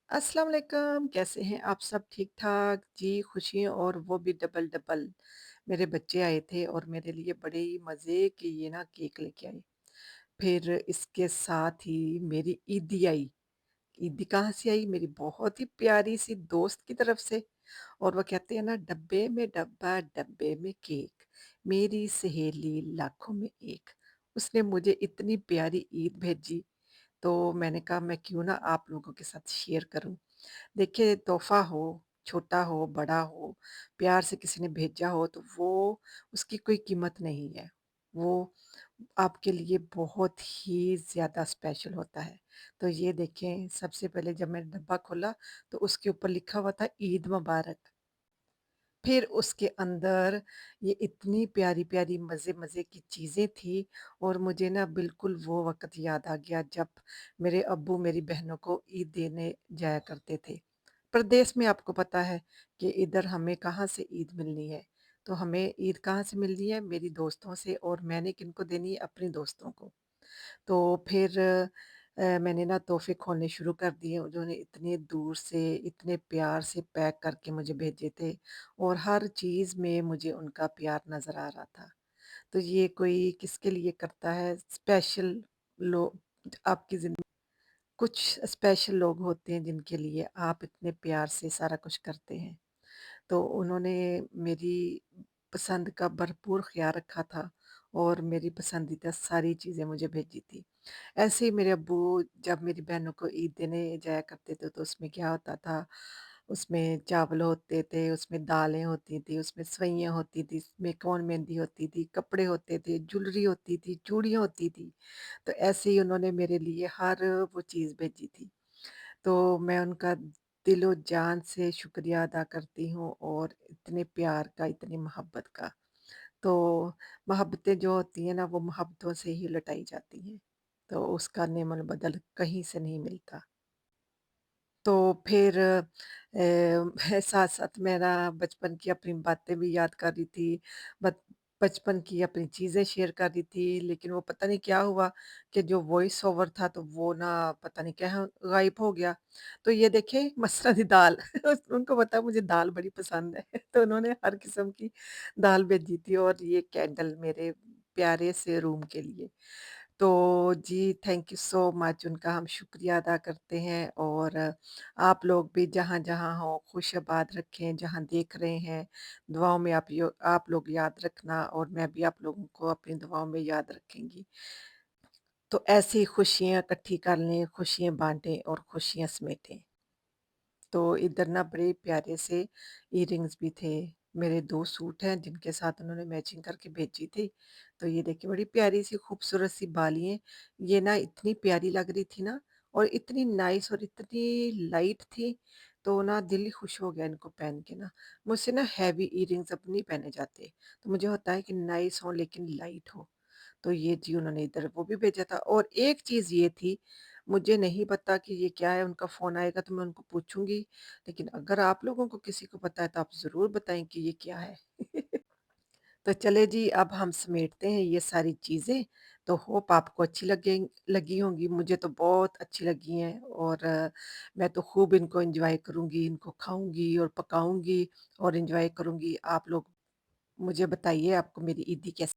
अस्सलाम वालेकुम, कैसे हैं आप सब ठीक-ठाक? जी, खुशियाँ और वो भी डबल-डबल। मेरे बच्चे आए थे और मेरे लिए बड़े ही मज़े के ये ना केक लेके आए। फिर इसके साथ ही मेरी ईदी आई। ईदी कहाँ से आई? मेरी बहुत ही प्यारी-सी दोस्त की तरफ से। और वो कहते हैं ना डब्बे में डब्बा, डब्बे में केक, मेरी सहेली लाखों में एक। उसने मुझे इतनी प्यारी ईद भेजी, तो मैंने कहा मैं क्यों ना आप लोगों के साथ शेयर करूँ। देखिए तोहफ़ा हो, छोटा हो, बड़ा हो, प्यार से किसी ने भेजा हो तो वो उसकी कोई कीमत नहीं है। वो आपके लिए बहुत ही ज़्यादा स्पेशल होता है। तो ये देखें सबसे पहले जब मैंने डब्बा खोला तो उसके ऊपर लिखा हुआ था ईद मुबारक। फिर उसके अंदर ये इतनी प्यारी-प्यारी मज़े-मज़े की चीज़ें थी और मुझे ना बिल्कुल वो वक़्त याद आ गया जब मेरे अब्बू मेरी बहनों को ईद देने जाया करते थे। प्रदेश में आपको पता है कि इधर हमें कहाँ से ईद मिलनी है, तो हमें ईद कहाँ से मिलनी है? मेरी दोस्तों से और मैंने किनको देनी है? अपनी दोस्तों को। तो फिर मैंने ना तोहफ़े खोलने शुरू कर दिए, उन्होंने इतने दूर से, इतने प्यार से पैक करके मुझे भेजे थे और हर चीज़ में मुझे उनका प्यार नज़र आ रहा था। तो ये कोई किसके लिए करता है? स्पेशल लोग आपकी ज़िंदगी कुछ स्पेशल लोग होते हैं जिनके लिए आप इतने प्यार से सारा कुछ करते हैं। तो उन्होंने मेरी पसंद का भरपूर ख़्याल रखा था और मेरी पसंदीदा सारी चीज़ें मुझे भेजी थी। ऐसे ही मेरे अब्बू जब मेरी बहनों को ईद देने जाया करते थे तो उसमें क्या होता था, उसमें चावल होते थे, उसमें दालें होती थी, उसमें सेवइयाँ होती थी, उसमें कौन मेहंदी होती थी, कपड़े होते थे, ज्वेलरी होती थी, चूड़ियाँ होती थी। तो ऐसे ही उन्होंने मेरे लिए हर वो चीज़ भेजी थी। तो मैं उनका दिलो-जान से शुक्रिया अदा करती हूँ और इतने प्यार का, इतनी मोहब्बत का। तो मोहब्बतें जो होती हैं ना, वो मोहब्बतों से ही लौटाई जाती हैं। तो उसका नेमल-बदल कहीं से नहीं मिलता। तो फिर मैं साथ-साथ मेरा बचपन की अपनी बातें भी याद कर रही थी, बत बचपन की अपनी चीज़ें शेयर कर रही थी, लेकिन वो पता नहीं क्या हुआ कि जो वॉइस ओवर था तो वो ना पता नहीं क्या गायब हो गया। तो ये देखिए मसर दी दाल उनको पता है मुझे दाल बड़ी पसंद है, तो उन्होंने हर किस्म की दाल भेजी थी और ये कैंडल मेरे प्यारे से रूम के लिए। तो जी, थैंक यू सो मच उनका हम शुक्रिया अदा करते हैं और आप लोग भी जहाँ-जहाँ हो खुश-आबाद रखें, जहाँ देख रहे हैं, दुआओं में आप लोग याद रखना और मैं भी आप लोगों को अपनी दुआओं में याद रखूँगी। तो ऐसी खुशियाँ इकट्ठी कर लें, खुशियाँ बाँटें और खुशियाँ समेटें। तो इधर ना बड़े प्यारे से इयररिंग्स भी थे। मेरे 2 सूट हैं जिनके साथ उन्होंने मैचिंग करके भेजी थी। तो ये देखिए बड़ी प्यारी-सी खूबसूरत-सी बालियाँ, ये ना इतनी प्यारी लग रही थी ना और इतनी नाइस और इतनी लाइट थी, तो ना दिल ही खुश हो गया इनको पहन के ना। मुझसे ना हेवी इयररिंग्स अब नहीं पहने जाते, तो मुझे होता है कि नाइस हो लेकिन लाइट हो। तो ये जी उन्होंने इधर वो भी भेजा था और एक चीज़ ये थी, मुझे नहीं पता कि ये क्या है, उनका फ़ोन आएगा तो मैं उनको पूछूँगी, लेकिन अगर आप लोगों को किसी को पता है तो आप ज़रूर बताएँ कि ये क्या है? तो चलिए जी अब हम समेटते हैं ये सारी चीज़ें, तो होप आपको अच्छी लगी होंगी, मुझे तो बहुत अच्छी लगी हैं और मैं तो खूब इनको एन्जॉय करूँगी, इनको खाऊँगी और पकाऊँगी और एन्जॉय करूँगी। आप लोग मुझे बताइए आपको मेरी ईदी कैसी